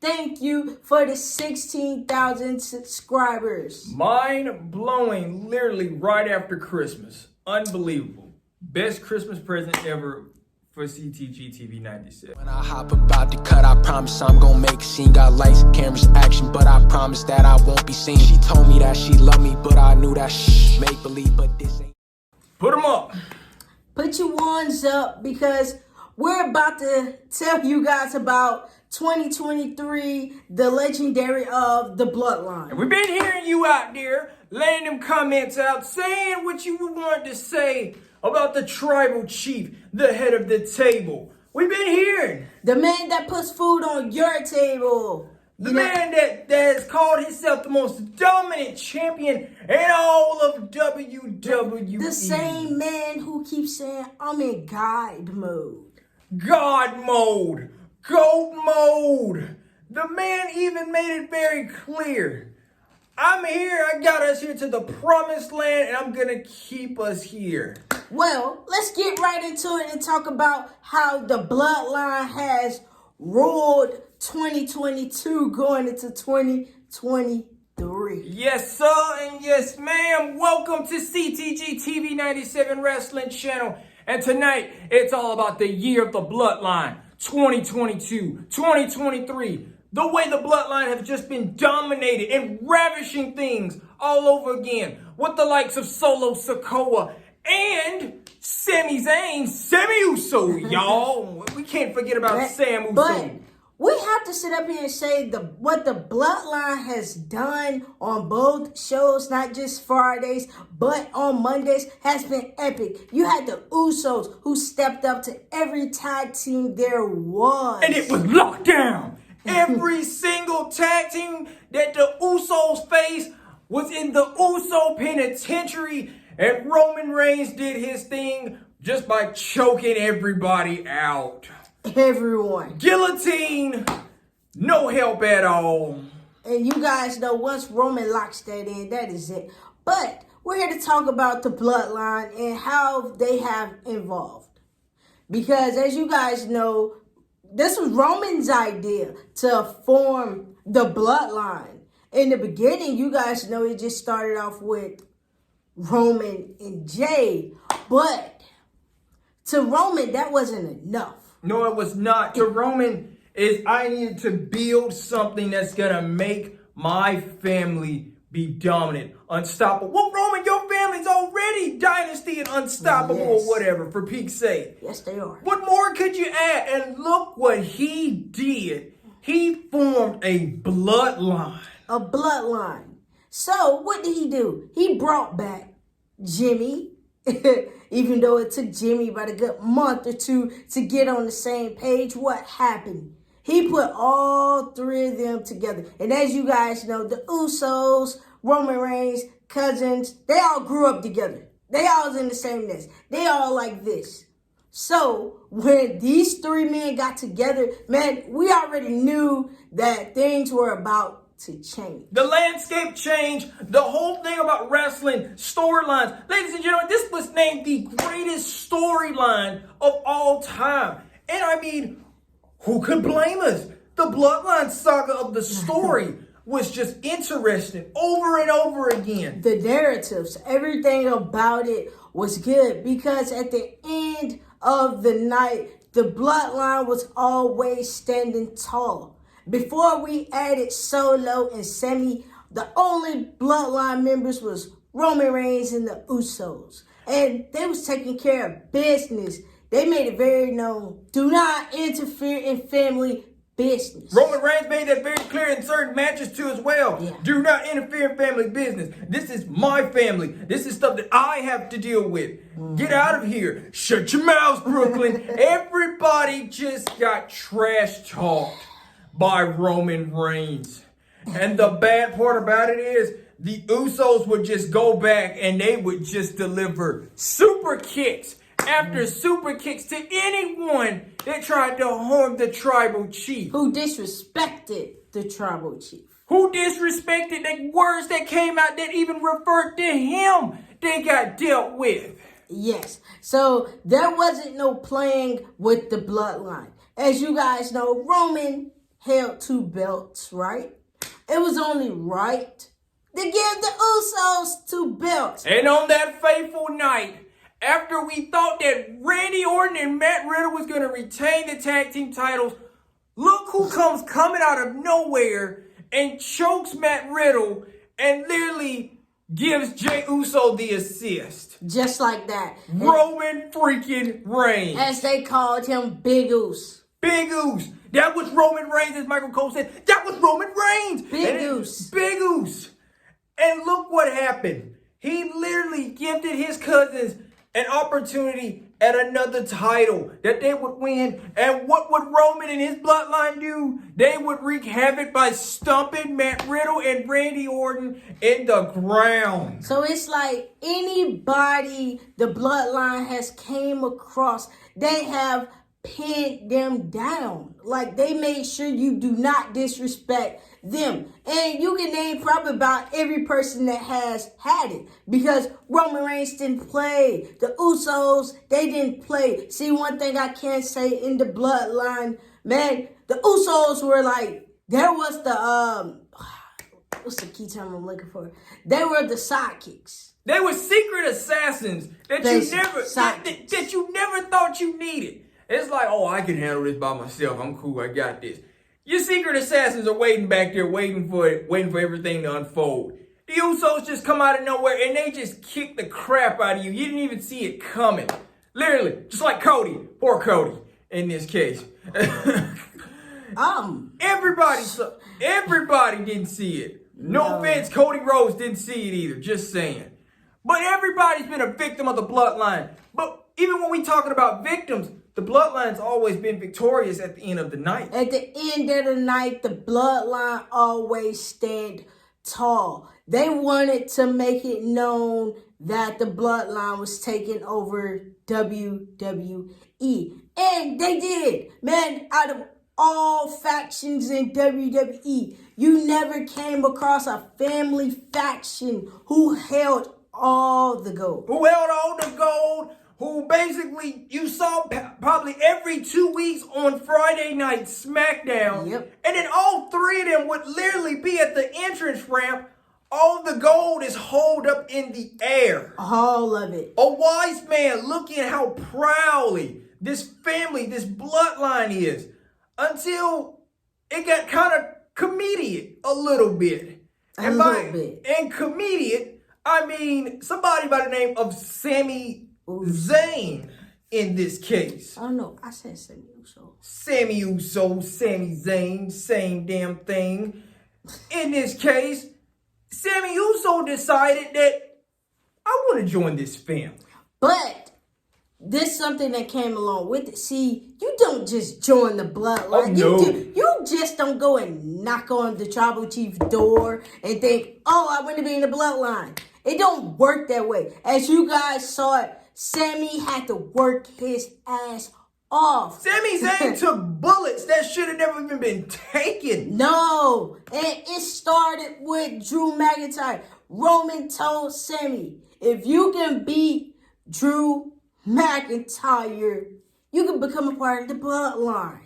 Thank you for the 16,000 subscribers. Mind blowing, literally right after Christmas. Unbelievable. Best Christmas present ever for CTG TV 97. When I hop about to cut, I promise I'm gonna make a scene. Got lights, cameras, action, but I promise that I won't be seen. She told me that she loved me, but I knew that make believe, but this ain't. Put them up. Put your ones up because we're about to tell you guys about 2023, the legendary of the Bloodline. And we've been hearing you out there, laying them comments out, saying what you wanted to say about the tribal chief, the head of the table. We've been hearing. The man that puts food on your table. The man that has called himself the most dominant champion in all of WWE. The same man who keeps saying, I'm in God mode. God mode. GOAT mode. The man even made it very clear. I'm here. I got us here to the promised land, and I'm going to keep us here. Well, let's get right into it and talk about how the Bloodline has ruled 2022 going into 2023. Yes, sir, and yes, ma'am. Welcome to CTG TV 97 Wrestling Channel. And tonight, it's all about the year of the Bloodline, 2022, 2023. The way the Bloodline have just been dominated and ravishing things all over again with the likes of solosikoa and samizayn, Uso, y'all. We can't forget about Sam Uso. But we have to sit up here and say what the Bloodline has done on both shows, not just Fridays, but on Mondays, has been epic. You had the Usos who stepped up to every tag team there was. And it was locked down. Every single tag team that the Usos faced was in the Uso penitentiary. And Roman Reigns did his thing just by choking everybody out. Everyone. Guillotine, no help at all. And you guys know once Roman locks that in, that is it. But we're here to talk about the Bloodline and how they have evolved. Because as you guys know, this was Roman's idea to form the Bloodline. In the beginning, you guys know it just started off with Roman and Jade. But to Roman, that wasn't enough. No, it was not. To Roman, I needed to build something that's going to make my family be dominant, unstoppable. Well, Roman, your family's already dynasty and unstoppable or whatever, for peak's sake. Yes, they are. What more could you add? And look what he did. He formed a bloodline. A bloodline. So, what did he do? He brought back Jimmy, even though it took Jimmy about a good month or two to get on the same page. What happened? He put all three of them together. And as you guys know, the Usos, Roman Reigns, cousins, they all grew up together. They all was in the same nest. They all like this. So when these three men got together, man, we already knew that things were about to change. The landscape changed. The whole thing about wrestling, storylines. Ladies and gentlemen, this was named the greatest storyline of all time. And I mean, who could blame us? The Bloodline saga of the story was just interesting over and over again. The narratives, everything about it was good because at the end of the night, the Bloodline was always standing tall. Before we added Solo and Sami, the only Bloodline members was Roman Reigns and the Usos. And they was taking care of business. They made it very known. Do not interfere in family business. Roman Reigns made that very clear in certain matches too as well. Yeah. Do not interfere in family business. This is my family. This is stuff that I have to deal with. Get out of here. Shut your mouths, Brooklyn. Everybody just got trash talked by Roman Reigns. And the bad part about it is the Usos would just go back and they would just deliver super kicks after super kicks to anyone that tried to harm the tribal chief. Who disrespected the tribal chief. Who disrespected the words that came out that even referred to him. They got dealt with. Yes. So there wasn't no playing with the Bloodline. As you guys know, Roman held 2 belts, right? It was only right to give the Usos 2 belts. And on that fateful night, after we thought that Randy Orton and Matt Riddle was going to retain the tag team titles, look who comes coming out of nowhere and chokes Matt Riddle and literally gives Jey Uso the assist. Just like that. Roman freaking Reigns. As they called him, Big Oos. Big Oos. That was Roman Reigns, as Michael Cole said. That was Roman Reigns. Big Oos. Big Oos. And look what happened. He literally gifted his cousins an opportunity at another title that they would win. And what would Roman and his bloodline do? They would wreak havoc by stomping Matt Riddle and Randy Orton in the ground. So it's like anybody the bloodline has came across, they have pinned them down. Like they made sure you do not disrespect them. And you can name probably about every person that has had it. Because Roman Reigns didn't play. The Usos, they didn't play. See, one thing I can say in the bloodline, man, the Usos were like, there was the, what's the key term I'm looking for? They were the sidekicks. They were secret assassins that you never thought you needed. It's like, oh, I can handle this by myself. I'm cool. I got this. Your secret assassins are waiting back there, waiting for everything to unfold. The Usos just come out of nowhere and they just kick the crap out of you. You didn't even see it coming. Literally, just like Cody. Poor Cody in this case. Everybody didn't see it. No offense, Cody Rhodes didn't see it either. Just saying. But everybody's been a victim of the bloodline. But even when we talking about victims, the bloodline's always been victorious at the end of the night. At the end of the night, the bloodline always stand tall. They wanted to make it known that the bloodline was taking over WWE. And they did. Man, out of all factions in WWE, you never came across a family faction who held all the gold. Who basically you saw probably every 2 weeks on Friday Night SmackDown. Yep. And then all 3 of them would literally be at the entrance ramp. All the gold is holed up in the air. All of it. A wise man looking at how proudly this family, this bloodline is. Until it got kind of comedic a little bit. And comedic, I mean somebody by the name of Samizayn in this case. I don't know. I said Sami Uso. Sami Zayn, same damn thing. In this case, Sami Uso decided that I want to join this family. But there's something that came along with it. See, you don't just join the bloodline. Oh, no. You just don't go and knock on the tribal chief's door and think, oh, I want to be in the bloodline. It don't work that way. As you guys saw it, Sami had to work his ass off. Sami Zayn took bullets that should have never even been taken. No. And it started with Drew McIntyre. Roman told Sami, if you can beat Drew McIntyre, you can become a part of the bloodline.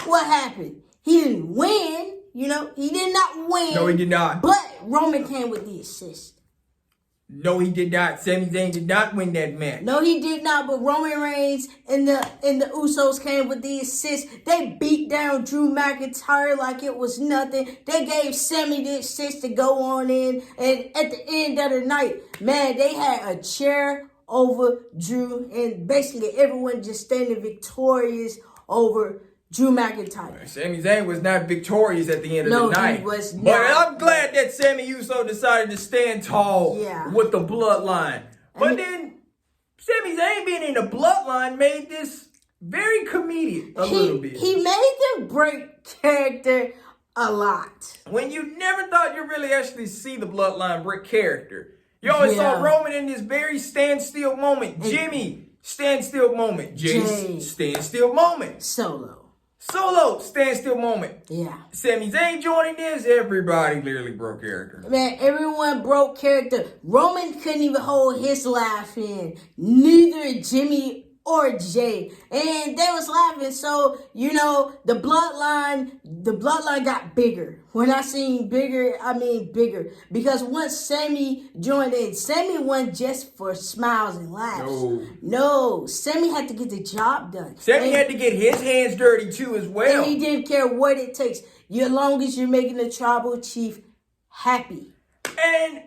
What happened? He didn't win. You know, he did not win. No, he did not. But Roman came with the assist. No, he did not. Sami Zayn did not win that match. No, he did not. But Roman Reigns and the Usos came with the assist. They beat down Drew McIntyre like it was nothing. They gave Sami the assist to go on in. And at the end of the night, man, they had a chair over Drew. And basically everyone just standing victorious over Drew McIntyre. Sami Zayn was not victorious at the end of the night. He was not. But I'm glad that Sami Uso decided to stand tall with the bloodline. But then Sami Zayn being in the bloodline made this very comedic a little bit. He made them break character a lot. When you never thought you'd really actually see the bloodline break character. You always saw Roman in this very standstill moment. Jimmy, standstill moment. Jay, standstill moment. Solo, standstill moment. Yeah. Sami Zayn joining this, everybody literally broke character. Man, everyone broke character. Roman couldn't even hold his laugh in. Neither Jimmy or Jay. And they was laughing. So, you know, the bloodline got bigger. When I seen bigger, I mean bigger. Because once Sami joined in, Sami wasn't just for smiles and laughs. No, Sami had to get the job done. Sami had to get his hands dirty too as well. And he didn't care what it takes. As long as you're making the tribal chief happy. And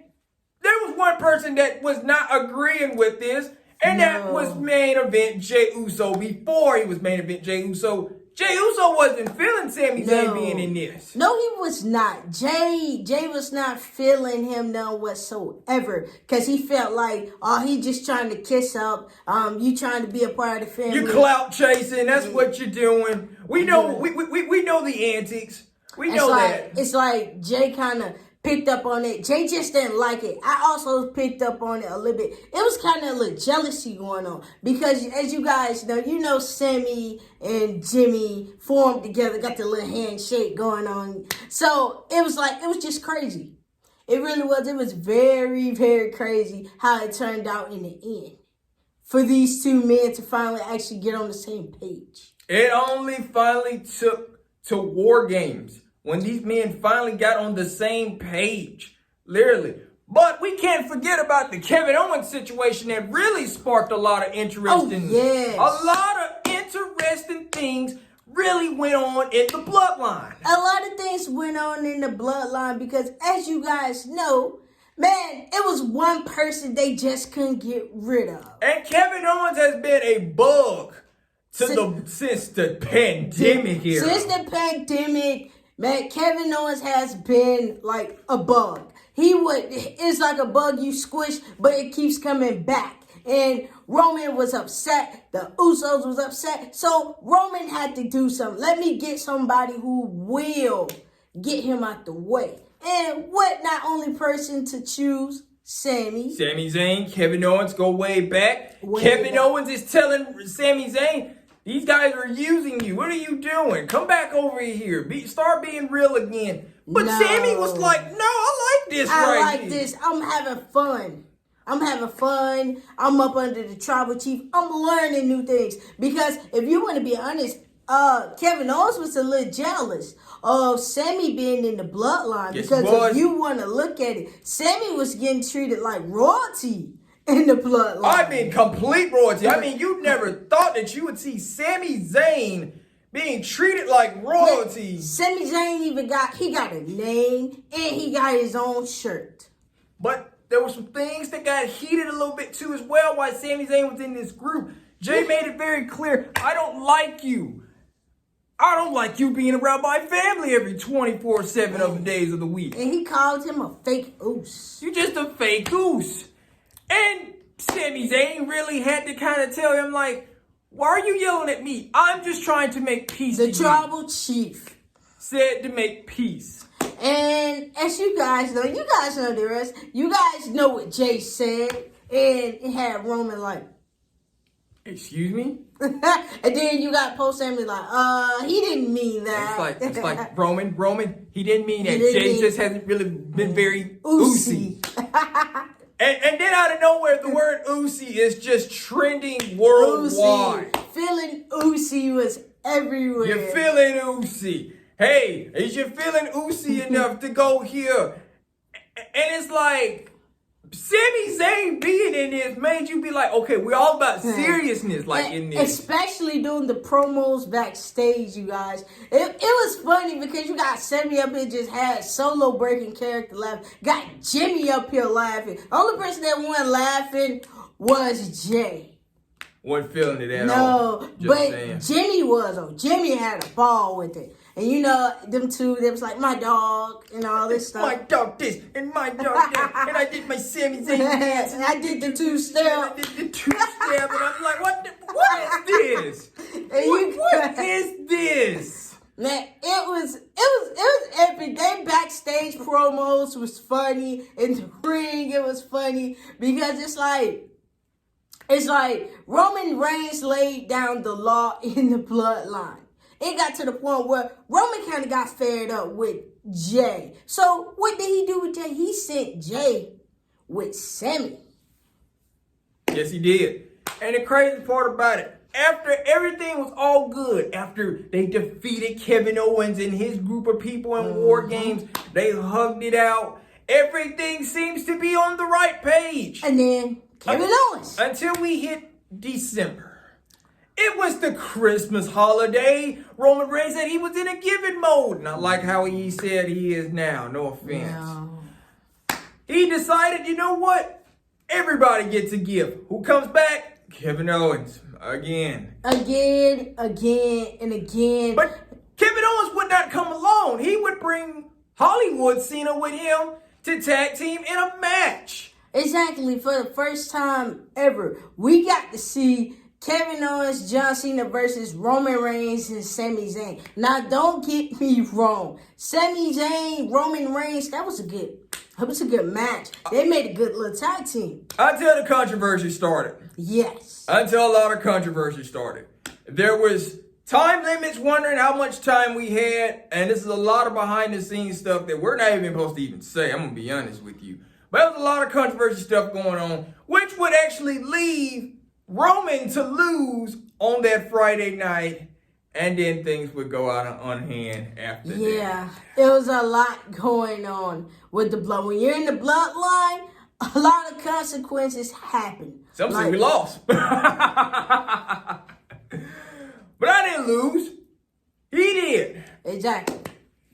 there was one person that was not agreeing with this, and that was main event Jey Uso. Before he was main event Jey Uso, Jey Uso wasn't feeling Sami Zayn being in this. No, he was not. Jay was not feeling him none whatsoever. Because he felt like, oh, he just trying to kiss up. You trying to be a part of the family. You clout chasing. That's what you're doing. We know we know the antics. We know that. It's like Jay kind of picked up on it. Jay just didn't like it. I also picked up on it a little bit. It was kind of a little jealousy going on. Because as you guys know, Sami and Jimmy formed together, got the little handshake going on. So it was just crazy. It really was. It was very, very crazy how it turned out in the end. For these two men to finally actually get on the same page. It only finally took to War Games when these men finally got on the same page, literally. But we can't forget about the Kevin Owens situation that really sparked a lot of interesting, a lot of interesting things really went on in the bloodline. A lot of things went on in the bloodline because, as you guys know, man, it was one person they just couldn't get rid of. And Kevin Owens has been a bug since the pandemic era. Since the pandemic, man, Kevin Owens has been like a bug. It's like a bug you squish, but it keeps coming back. And Roman was upset. The Usos was upset. So Roman had to do something. Let me get somebody who will get him out the way. And what not only person to choose? Sami Zayn, Kevin Owens go way back. Kevin Owens is telling Sami Zayn, these guys are using you. What are you doing? Come back over here. Start being real again. But Sami was like, no, I like this I like this. I'm having fun. I'm up under the tribal chief. I'm learning new things. Because if you want to be honest, Kevin Owens was a little jealous of Sami being in the bloodline. Because if you want to look at it, Sami was getting treated like royalty in the bloodline. I mean, complete royalty. I mean, you never thought that you would see Sami Zayn being treated like royalty. Sami Zayn got a name and he got his own shirt. But there were some things that got heated a little bit too as well while Sami Zayn was in this group. Jay made it very clear, I don't like you. I don't like you being around my family every 24/7 of the days of the week. And he called him a fake oos. You just a fake oos. And Sami Zayn really had to kind of tell him, like, why are you yelling at me? I'm just trying to make peace. The tribal chief said to make peace. And as you guys know the rest. You guys know what Jay said. And it had Roman like, excuse me? And then you got Sami like, he didn't mean that. It's like Roman, he didn't mean that. Jay just hasn't really been very oozy. And then out of nowhere, the word oozy is just trending worldwide. Feeling oozy was everywhere. You're feeling oozy. Hey, is you feeling oozy enough to go here? And it's like, Sami Zayn being in this made you be like, okay, we're all about seriousness, like in this. Especially doing the promos backstage, you guys. It was funny because you got Sami up here just had solo breaking character laughing. Got Jimmy up here laughing. The only person that wasn't laughing was Jay. Wasn't feeling it at all. No, but Jimmy was. Jimmy had a ball with it. And you know, them two, they was like, my dog, and all this stuff. My dog this, and my dog that, and I did my Sami Zayn dance. And I did the two-step. I did the two-step, and I'm like, what is this? What is this? Man, it was epic. They backstage promos was funny. In the ring, it was funny. Because it's like Roman Reigns laid down the law in the bloodline. It got to the point where Roman kind of got fed up with Jay. So what did he do with Jay? He sent Jay with Sami. Yes, he did. And the crazy part about it, after everything was all good, after they defeated Kevin Owens and his group of people in War Games, they hugged it out. Everything seems to be on the right page. And then Kevin Owens. Until we hit December. It was the Christmas holiday. Roman Reigns said he was in a giving mode. Not like how he said he is now. No offense. No. He decided, you know what? Everybody gets a gift. Who comes back? Kevin Owens. Again. Again, and again. But Kevin Owens would not come alone. He would bring Hollywood Cena with him to tag team in a match. Exactly. For the first time ever, we got to see Kevin Owens, John Cena versus Roman Reigns and Samizayn. Now, don't get me wrong. Samizayn, Roman Reigns, that was a good match. They made a good little tag team. Until the controversy started. Yes. Until a lot of controversy started. There was time limits, wondering how much time we had. And this is a lot of behind the scenes stuff that we're not even supposed to even say. I'm going to be honest with you. But there was a lot of controversy stuff going on, which would actually leave Roman to lose on that Friday night, and then things would go out on hand after that. Yeah, it was a lot going on with the blood. When you're in the bloodline, a lot of consequences happen. Some say we lost. But I didn't lose. He did. Exactly.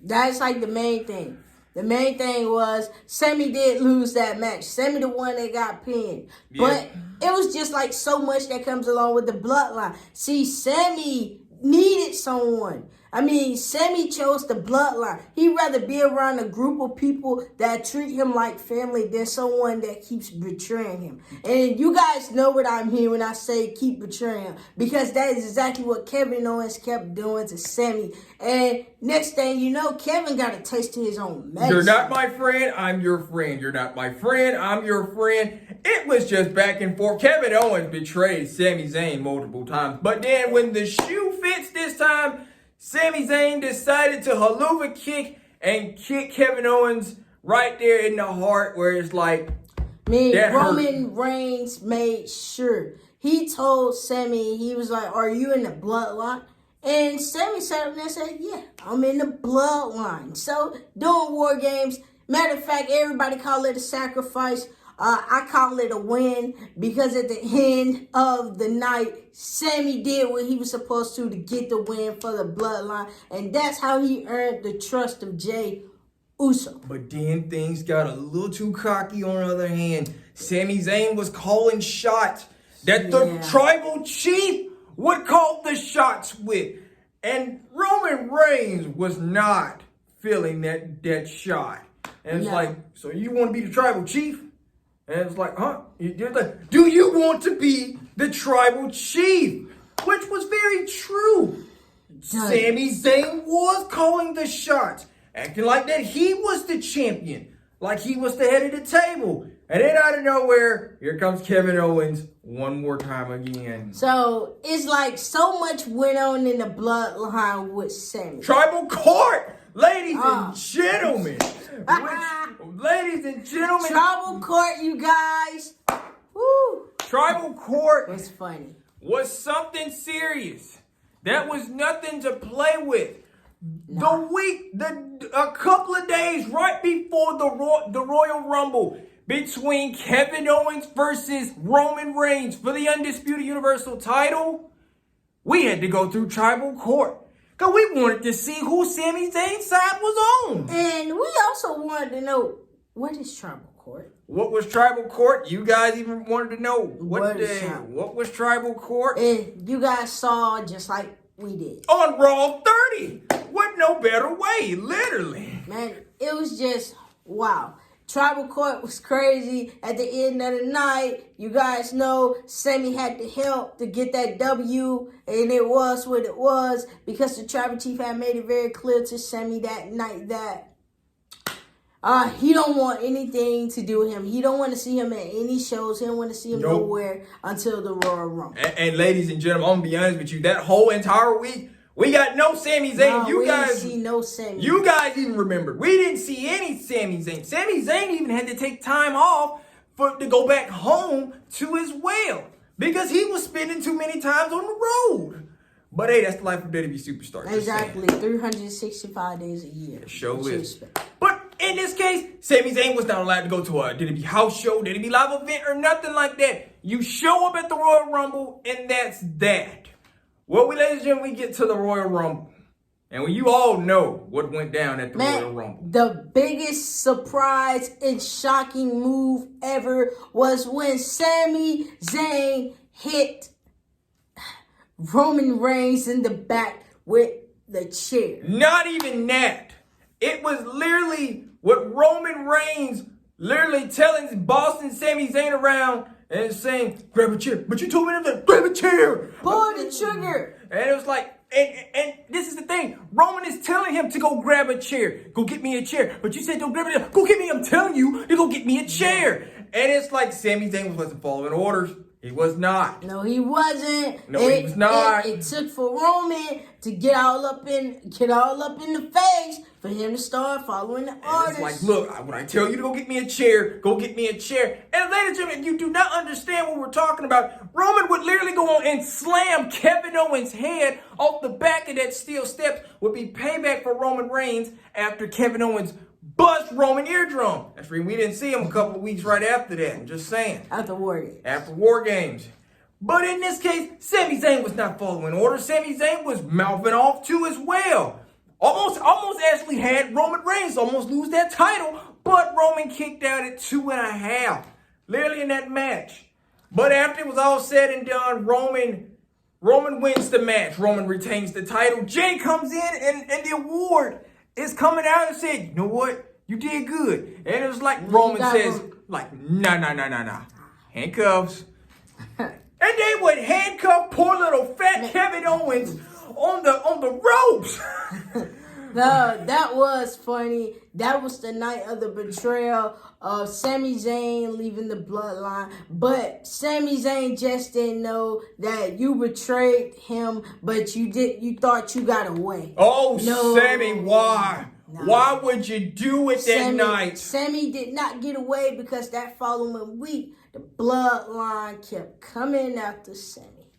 That's like the main thing. The main thing was Sammy did lose that match. Sammy the one that got pinned. Yeah. But it was just like so much that comes along with the bloodline. See, Sammy needed someone. I mean, Sammy chose the bloodline. He'd rather be around a group of people that treat him like family than someone that keeps betraying him. And you guys know what I mean when I say keep betraying him, because that is exactly what Kevin Owens kept doing to Sammy. And next thing you know, Kevin got a taste of his own medicine. You're not my friend, I'm your friend. You're not my friend, I'm your friend. It was just back and forth. Kevin Owens betrayed Sami Zayn multiple times. But then when the shoe fits this time, Sami Zayn decided to haluva kick and kick Kevin Owens right there in the heart, where it's like, Roman Reigns made sure. He told Sammy, he was like, are you in the bloodline? And Sammy sat up there and said, yeah, I'm in the bloodline. So, doing War Games, matter of fact, everybody call it a sacrifice. I call it a win, because at the end of the night, Sammy did what he was supposed to get the win for the bloodline. And that's how he earned the trust of Jey Uso. But then things got a little too cocky on the other hand. Sami Zayn was calling shots that the tribal chief would call the shots with. And Roman Reigns was not feeling that shot. And it's like, so you want to be the tribal chief? And it's like, huh? Do you want to be the tribal chief? Which was very true. Sami Zayn was calling the shots, acting like that he was the champion, like he was the head of the table. And then out of nowhere, here comes Kevin Owens one more time again. So it's like so much went on in the bloodline with Sammy. Tribal court, ladies and gentlemen. Ladies and gentlemen. Tribal court, you guys. Woo. Tribal court was funny. Was something serious. That was nothing to play with. A couple of days right before the Royal Rumble between Kevin Owens versus Roman Reigns for the Undisputed Universal title, we had to go through tribal court. Because we wanted to see who Sami Zayn's side was on. And we also wanted to know, what is tribal court? What was tribal court? You guys even wanted to know what was tribal court? And you guys saw just like we did. On Raw 30. What no better way, literally. Man, it was just, wow. Tribal court was crazy. At the end of the night, you guys know Sammy had to help to get that W, and it was what it was, because the tribal chief had made it very clear to Sammy that night that he don't want anything to do with him. He don't want to see him at any shows. He don't want to see him nowhere until the Royal Rumble. And ladies and gentlemen, I'm going to be honest with you, that whole entire week, we got no Sami Zayn. No, we didn't see no Sammy. You guys even remember. We didn't see any Sami Zayn. Sami Zayn even had to take time off to go back home to his well. because he was spending too many times on the road. But hey, that's the life of WWE superstars. Exactly. 365 days a year. Show is. But in this case, Sami Zayn was not allowed to go to a WWE house show, WWE live event, or nothing like that. You show up at the Royal Rumble, and that's that. Well, ladies and gentlemen, we get to the Royal Rumble. And you all know what went down at the Royal Rumble. The biggest surprise and shocking move ever was when Sami Zayn hit Roman Reigns in the back with the chair. Not even that. It was literally what Roman Reigns literally telling his boss and Sami Zayn around and saying, grab a chair. But you told me to grab a chair. Pull the trigger. And it was like, and this is the thing. Roman is telling him to go grab a chair. Go get me a chair. But you said don't grab a chair. Go get me, I'm telling you, to go get me a chair. And it's like Sami Zayn wasn't following orders. He was not. No, he wasn't. No, he was not. It took for Roman to get all up in the face for him to start following the orders. It's like, look, when I tell you to go get me a chair, go get me a chair. And ladies and gentlemen, you do not understand what we're talking about. Roman would literally go on and slam Kevin Owens' head off the back of that steel steps. Would be payback for Roman Reigns after Kevin Owens bust Roman eardrum. That's right, we didn't see him a couple of weeks right after that. I'm just saying. After War Games. After War Games. But in this case, Sami Zayn was not following orders. Sami Zayn was mouthing off too as well. Almost actually had Roman Reigns almost lose that title, but Roman kicked out at 2.5. Literally in that match. But after it was all said and done, Roman wins the match. Roman retains the title. Jay comes in and the award is coming out and said, you know what? You did good. And it was like Roman says, like, nah. Handcuffs. And they would handcuff poor little fat Kevin Owens on the ropes. No, that was funny. That was the night of the betrayal of Sami Zayn leaving the bloodline. But Sami Zayn just didn't know that you betrayed him, but you thought you got away. Oh, no. Sami, why? No. Why would you do it that night? Sami did not get away because that following week, the bloodline kept coming after Sami.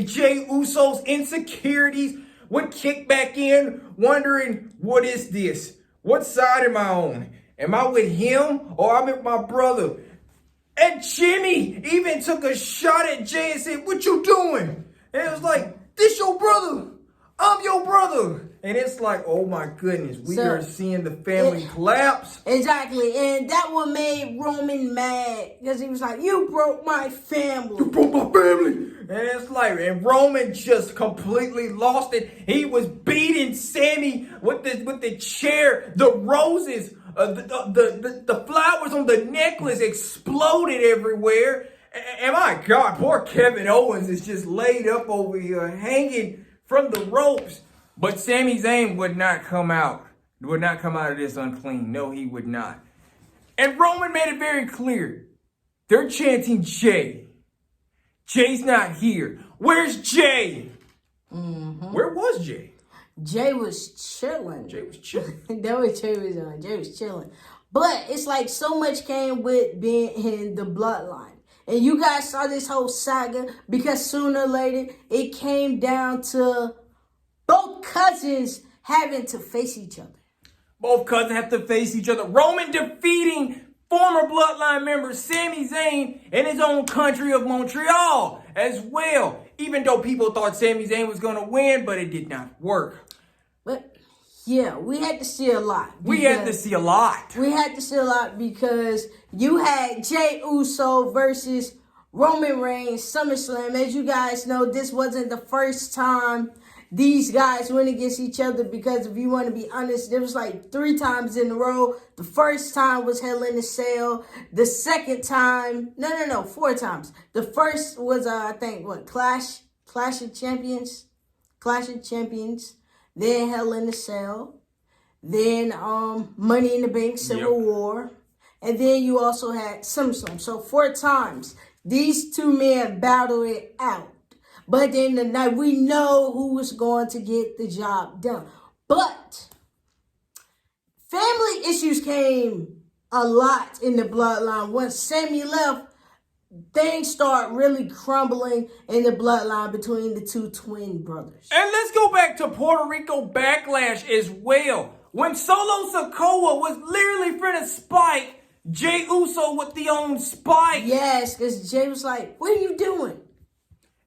Jey Uso's insecurities would kick back in, wondering, what is this? What side am I on? Am I with him or I'm with my brother? And Jimmy even took a shot at Jay and said, what you doing? And it was like, this your brother. I'm your brother. And it's like, oh my goodness, we are seeing the family collapse. Exactly. And that one made Roman mad because he was like, you broke my family. You broke my family. And it's like, and Roman just completely lost it. He was beating Sami with the chair, the roses, the flowers on the necklace exploded everywhere. And my God, poor Kevin Owens is just laid up over here, hanging from the ropes. But Sami Zayn would not come out of this unclean. No, he would not. And Roman made it very clear. They're chanting Jay. Jay's not here. Where's Jay? Mm-hmm. Where was Jay? Jay was chilling. That was Jay was on. Jay was chilling. But it's like so much came with being in the bloodline. And you guys saw this whole saga because sooner or later it came down to both cousins having to face each other. Both cousins have to face each other. Roman defeating former bloodline member Sami Zayn in his own country of Montreal as well. Even though people thought Sami Zayn was going to win, but it did not work. But yeah, we had to see a lot. We had to see a lot because you had Jey Uso versus Roman Reigns, SummerSlam. As you guys know, this wasn't the first time these guys went against each other because if you want to be honest, there was like 3 times in a row. The first time was Hell in a Cell. The second time, 4 times. The first was, I think, Clash of Champions. Then Hell in a Cell. Then Money in the Bank, Civil War. And then you also had SummerSlam. So 4 times. These 2 men battled it out. But then the night, we know who was going to get the job done. But family issues came a lot in the bloodline. Once Sami left, things start really crumbling in the bloodline between the two twin brothers. And let's go back to Puerto Rico Backlash as well. When Solosikoa was literally finna spike Jey Uso with the own spike. Yes, because Jay was like, what are you doing?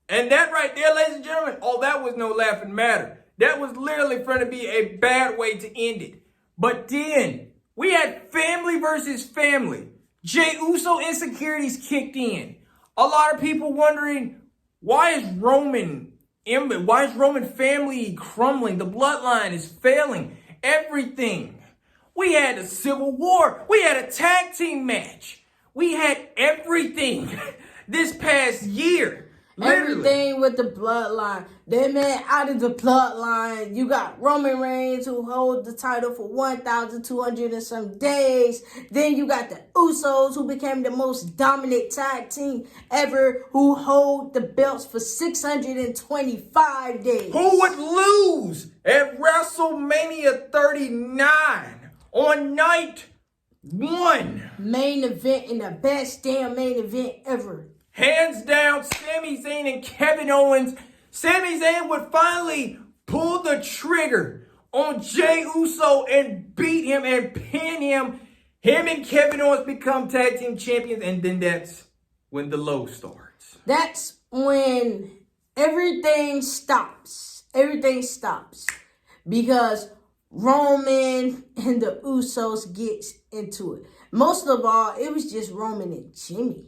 And that right there, ladies and gentlemen, that was no laughing matter. That was literally finna be a bad way to end it. But then, we had family versus family. Jey Uso insecurities kicked in. A lot of people wondering, why is Roman family crumbling? The bloodline is failing. Everything. We had a civil war. We had a tag team match. We had everything this past year. Literally. Everything with the bloodline. They man out of the bloodline. You got Roman Reigns who hold the title for 1,200 and some days. Then you got the Usos who became the most dominant tag team ever, who hold the belts for 625 days. Who would lose at WrestleMania 39 on night 1? Main event, and the best damn main event ever. Hands down, Samizayn and Kevin Owens. Samizayn would finally pull the trigger on Jey Uso and beat him and pin him. Him and Kevin Owens become tag team champions, and then that's when the low starts. That's when everything stops. Everything stops. Because Roman and the Usos gets into it. Most of all, it was just Roman and Jimmy.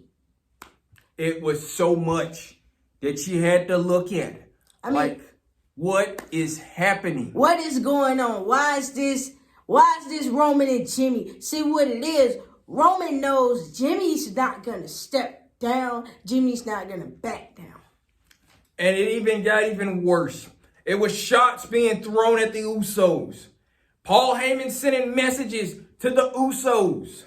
It was so much that you had to look at. What is happening? What is going on? Why is this Roman and Jimmy? See what it is. Roman knows Jimmy's not going to step down. Jimmy's not going to back down. And it even got even worse. It was shots being thrown at the Usos. Paul Heyman sending messages to the Usos.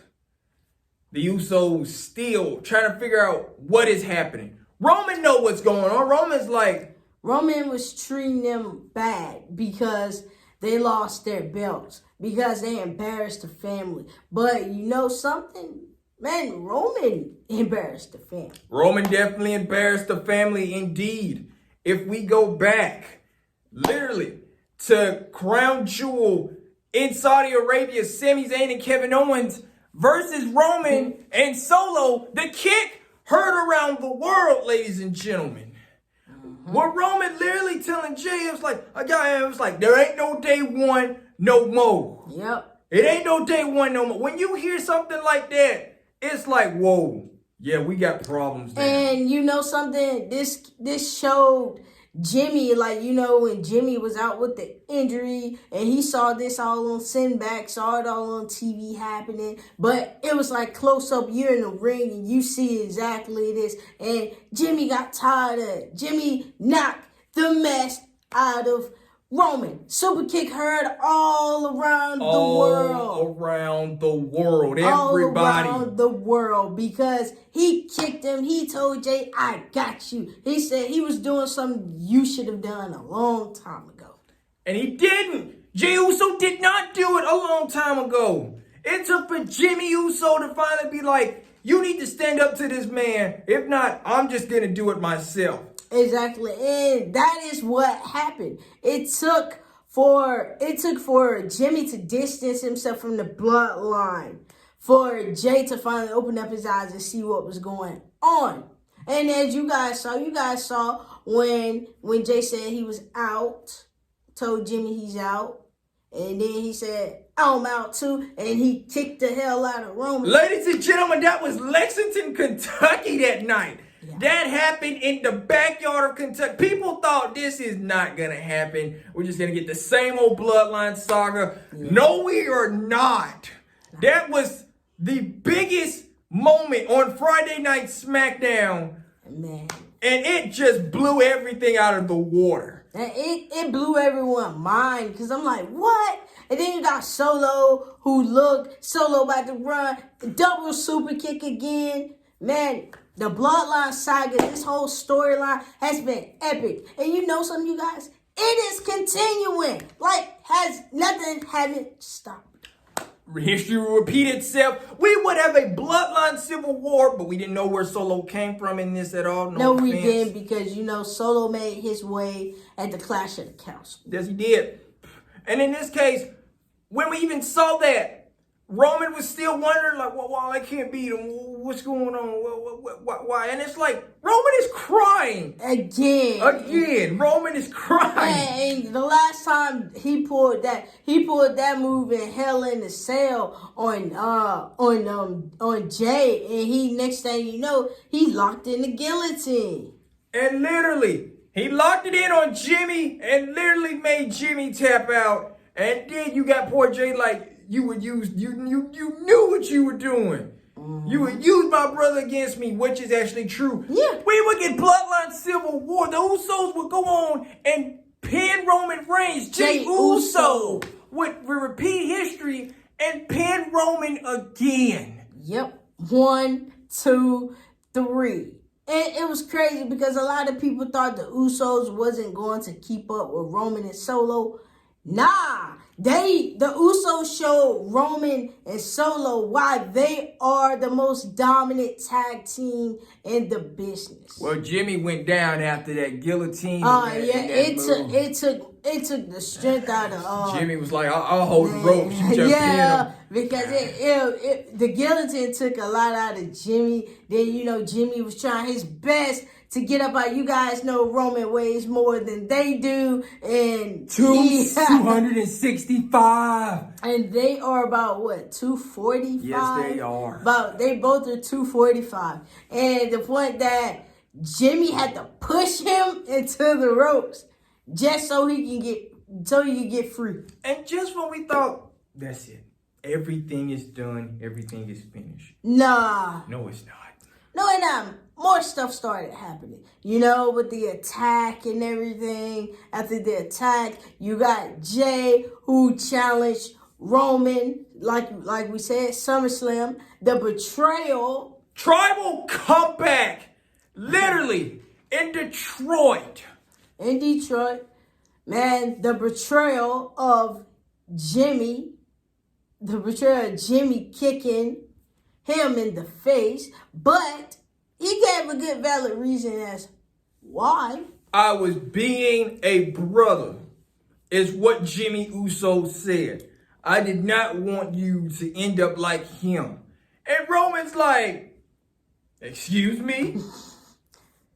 The Usos still trying to figure out what is happening. Roman know what's going on. Roman was treating them bad because they lost their belts, because they embarrassed the family. But you know something? Man, Roman embarrassed the family. Roman definitely embarrassed the family indeed. If we go back, literally, to Crown Jewel in Saudi Arabia, Samizayn and Kevin Owens versus Roman and Solo, the kick heard around the world, ladies and gentlemen. Where Roman literally telling Jay, it was like, there ain't no day one no more. Yep. It ain't no day one no more. When you hear something like that, it's like, whoa, yeah, we got problems there. And you know something? This showed Jimmy, when Jimmy was out with the injury and he saw this all on Sinback, saw it all on TV happening, but it was like close up, you're in the ring and you see exactly this, and Jimmy got tired of it. Jimmy knocked the mess out of Roman. Super kick heard all around the world. All around the world. Everybody. All around the world, because he kicked him. He told Jay, I got you. He said he was doing something you should have done a long time ago. And he didn't. Jey Uso did not do it a long time ago. It took for Jimmy Uso to finally be like, you need to stand up to this man. If not, I'm just going to do it myself. Exactly. And that is what happened. It took for Jimmy to distance himself from the bloodline, for Jay to finally open up his eyes and see what was going on. And as you guys saw when Jay said he was out, told Jimmy he's out, and then he said, I'm out too, and he kicked the hell out of Roman. Ladies and gentlemen, that was Lexington, Kentucky that night. Yeah. That happened in the backyard of Kentucky. People thought this is not going to happen. We're just going to get the same old bloodline saga. Yeah. No, we are not. That was the biggest moment on Friday Night SmackDown. Man. And it just blew everything out of the water. And it blew everyone's mind, because I'm like, what? And then you got Solo, Solo about to run, double super kick again. Man, the Bloodline saga, this whole storyline has been epic. And you know something, you guys? It is continuing. Nothing haven't stopped. history will repeat itself. We would have a bloodline civil war, but we didn't know where Solo came from in this at all. No, we didn't, because, you know, Solo made his way at the Clash of the Council. Yes, he did. And in this case, when we even saw that, Roman was still wondering, like, well, why I can't beat him? What's going on? Why? And it's like, Roman is crying. Again. Roman is crying. And the last time he pulled that move in Hell in a Cell on Jay, and he, next thing you know, he locked in the guillotine. And literally, he locked it in on Jimmy and literally made Jimmy tap out. And then you got poor Jay like, you knew what you were doing. You would use my brother against me, which is actually true. Yeah. We would get bloodline civil war. The Usos would go on and pin Roman Reigns. Jey Uso would repeat history and pin Roman again. Yep. 1, 2, 3. And it was crazy because a lot of people thought the Usos wasn't going to keep up with Roman and Solo. Nah, the Usos showed Roman and Solo why they are the most dominant tag team in the business. Well, Jimmy went down after that guillotine. It took the strength out of Jimmy was like, I'll hold the ropes. You just pin him. Because the guillotine took a lot out of Jimmy. Then, you know, Jimmy was trying his best to get up out. You guys know Roman weighs more than they do. And 265. And they are about what, 245? Yes, they are. They both are 245. And the point that Jimmy had to push him into the ropes just so he can get free. And just when we thought, that's it. Everything is done. Everything is finished. Nah. No, it's not. No, and more stuff started happening. You know, with the attack and everything. After the attack, you got Jay, who challenged Roman, like we said, SummerSlam. The betrayal. Tribal comeback. Literally. In Detroit. Man, the betrayal of Jimmy. The betrayal of Jimmy kicking him in the face, but he gave a good valid reason as why. I was being a brother, is what Jimmy Uso said. I did not want you to end up like him. And Roman's like, excuse me?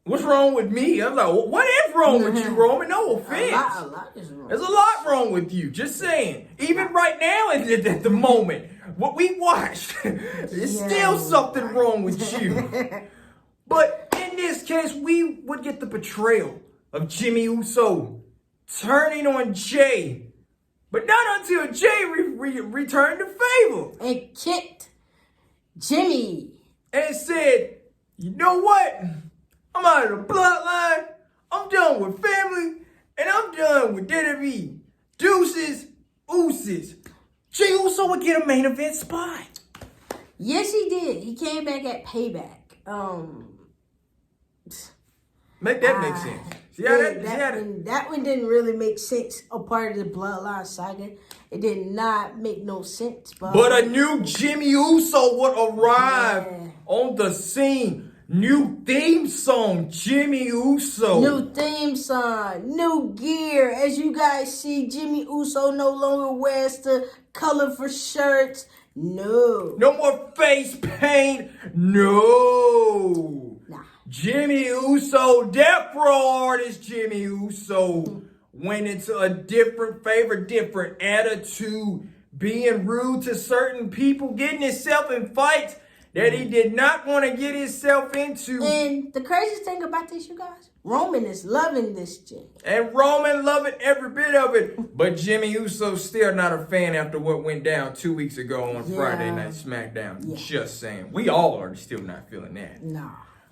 What's wrong with me? I'm like, what is wrong with you, Roman? No offense. A lot is wrong. There's a lot wrong with you. Just saying. Even right now at the moment, what we watched, there's still something wrong with you. But in this case, we would get the betrayal of Jimmy Uso turning on Jay. But not until Jay returned the favor. And kicked Jimmy. And said, you know what? I'm out of the bloodline. I'm done with family. And I'm done with WWE. Deuces, ooses. Jey Uso would get a main event spot. Yes, he did. He came back at Payback. Make that make sense. See how that one didn't really make sense. A part of the Bloodline saga. It did not make no sense. But a new Jimmy Uso would arrive on the scene. New theme song, Jimmy Uso. New theme song, new gear. As you guys see, Jimmy Uso no longer wears the colorful shirts. No. No more face paint. No. Nah. Jimmy Uso, Death Row artist Jimmy Uso went into a different attitude, being rude to certain people, getting himself in fights that he did not want to get himself into. And the craziest thing about this, you guys, Roman is loving this Jimmy. And Roman loving every bit of it. But Jimmy Uso's still not a fan after what went down 2 weeks ago on Friday Night SmackDown. Yeah. Just saying. We all are still not feeling that. Nah.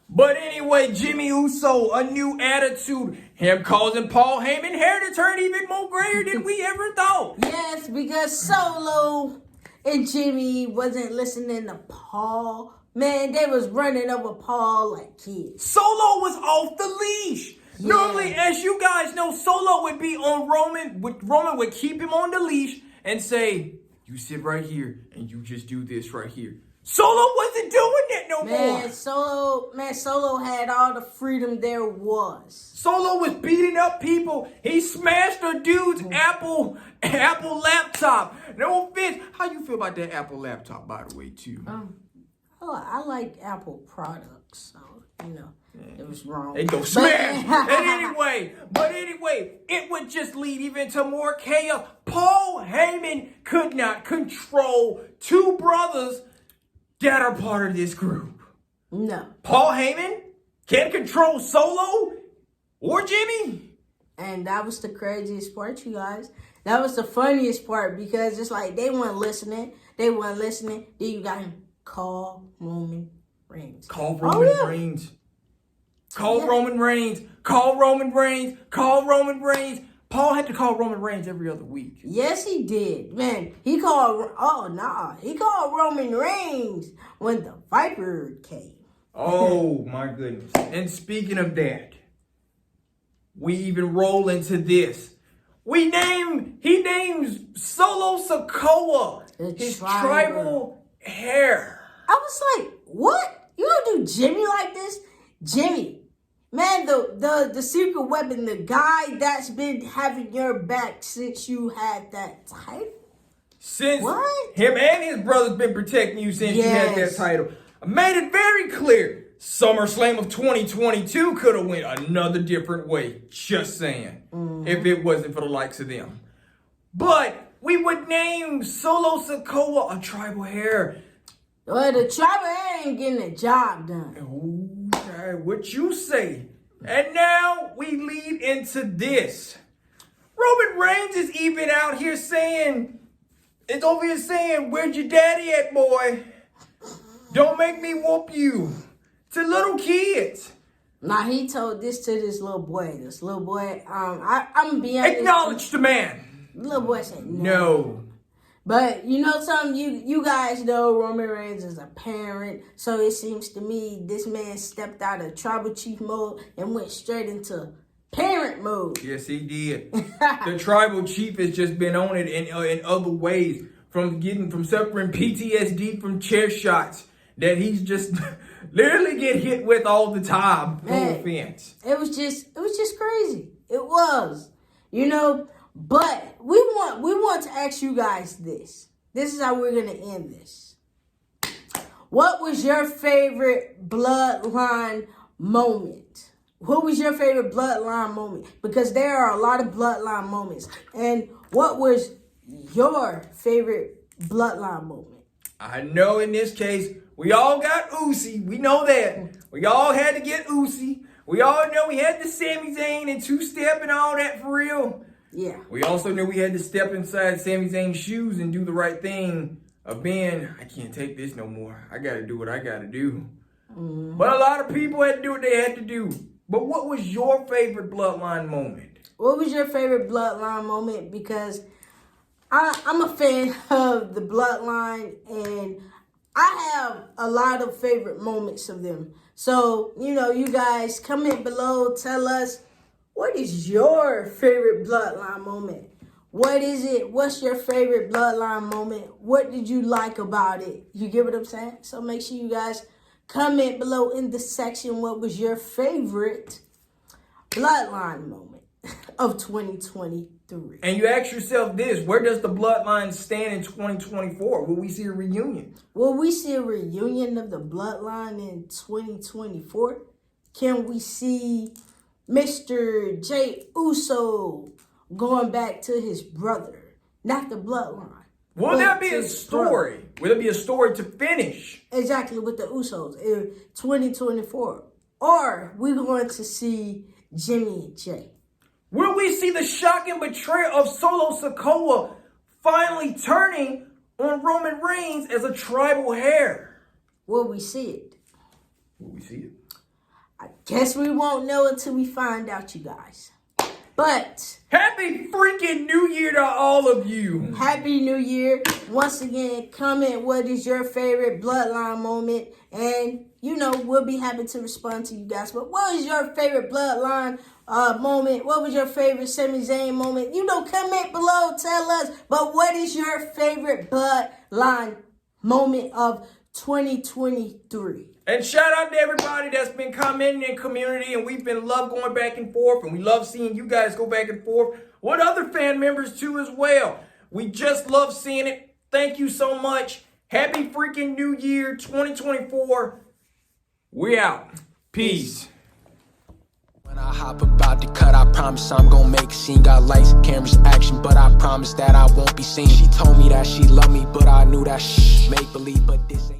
But anyway, Jimmy Uso, a new attitude. Him causing Paul Heyman hair to turn even more grayer than we ever thought. Yes, because Solo and Jimmy wasn't listening to Paul. Man, they was running over Paul like kids. Solo was off the leash. Yeah. Normally, as you guys know, Solo would be on Roman. Roman would keep him on the leash and say, You sit right here and you just do this right here. Solo wasn't doing that no more. Solo had all the freedom there was. Solo was beating up people. He smashed a dude's Apple laptop. No offense. How you feel about that Apple laptop, by the way, too? I like Apple products, so it was wrong. They go smash. But anyway, it would just lead even to more chaos. Paul Heyman could not control two brothers that are part of this group. No. Paul Heyman can't control Solo or Jimmy. And that was the craziest part, you guys. That was the funniest part because it's like they weren't listening. Then you got him. Call Roman Reigns. Call Roman Reigns. Call Roman Reigns. Call Roman Reigns. Call Roman Reigns. Paul had to call Roman Reigns every other week. Yes, he did. Man, he called Roman Reigns when the Viper came. Oh, my goodness. And speaking of that, we even roll into this. He names Solosikoa his tribal hair. I was like, what? You gonna do Jimmy like this? Jimmy. Man, the secret weapon, the guy that's been having your back since you had that title? Since him and his brother's been protecting you since you had that title. I made it very clear. SummerSlam of 2022 could have went another different way. Just saying. If it wasn't for the likes of them. But we would name Solosikoa a tribal hair. Well, the tribal hair ain't getting the job done. Okay, what you say? And now we lead into this. Roman Reigns is even out here saying, where'd your daddy at, boy? Don't make me whoop you. To little kids. Nah, he told this to this little boy. This little boy, I'm gonna be honest. Acknowledge the man. Little boy said no. But you know something, you guys know Roman Reigns is a parent, so it seems to me this man stepped out of tribal chief mode and went straight into parent mode. Yes, he did. The tribal chief has just been on it in other ways, from suffering PTSD from chair shots that he's just literally get hit with all the time. No offense. It was just crazy. It was, But we want to ask you guys this. This is how we're going to end this. What was your favorite Bloodline moment? What was your favorite Bloodline moment? Because there are a lot of Bloodline moments. And what was your favorite Bloodline moment? I know in this case, we all got Uzi. We know that. We all had to get Uzi. We all know we had the Samizayn and two-step and all that for real. Yeah. We also knew we had to step inside Sami Zayn's shoes and do the right thing of being, I can't take this no more. I got to do what I got to do. But a lot of people had to do what they had to do. But what was your favorite Bloodline moment? What was your favorite Bloodline moment? Because I'm a fan of the Bloodline and I have a lot of favorite moments of them. So, you guys comment below, tell us, what is your favorite Bloodline moment? What is it? What's your favorite Bloodline moment? What did you like about it? You get what I'm saying? So make sure you guys comment below in the section what was your favorite Bloodline moment of 2023. And you ask yourself this, where does the Bloodline stand in 2024? Will we see a reunion? Will we see a reunion of the Bloodline in 2024? Can we see Mr. Jey Uso going back to his brother, not the Bloodline? Will there be a story? Will there be a story to finish? Exactly, with the Usos in 2024. Or we're going to see Jimmy and Jey. Will we see the shocking betrayal of Solosikoa finally turning on Roman Reigns as a tribal hair? Will we see it? Will we see it? I guess we won't know until we find out, you guys. But happy freaking New Year to all of you. Happy New Year. Once again, comment what is your favorite Bloodline moment. And, we'll be happy to respond to you guys. But what is your favorite Bloodline moment? What was your favorite Samizayn moment? You know, comment below, tell us. But what is your favorite Bloodline moment of 2023? And shout out to everybody that's been commenting in community, and we've been love going back and forth, and we love seeing you guys go back and forth with other fan members too as well. We just love seeing it. Thank you so much. Happy freaking New Year 2024. We out. Peace. When I hop about to cut, I promise I'm gonna make a scene. Got lights, cameras, action, but I promise that I won't be seen. She told me that she loved me, but I knew that make believe, but this ain't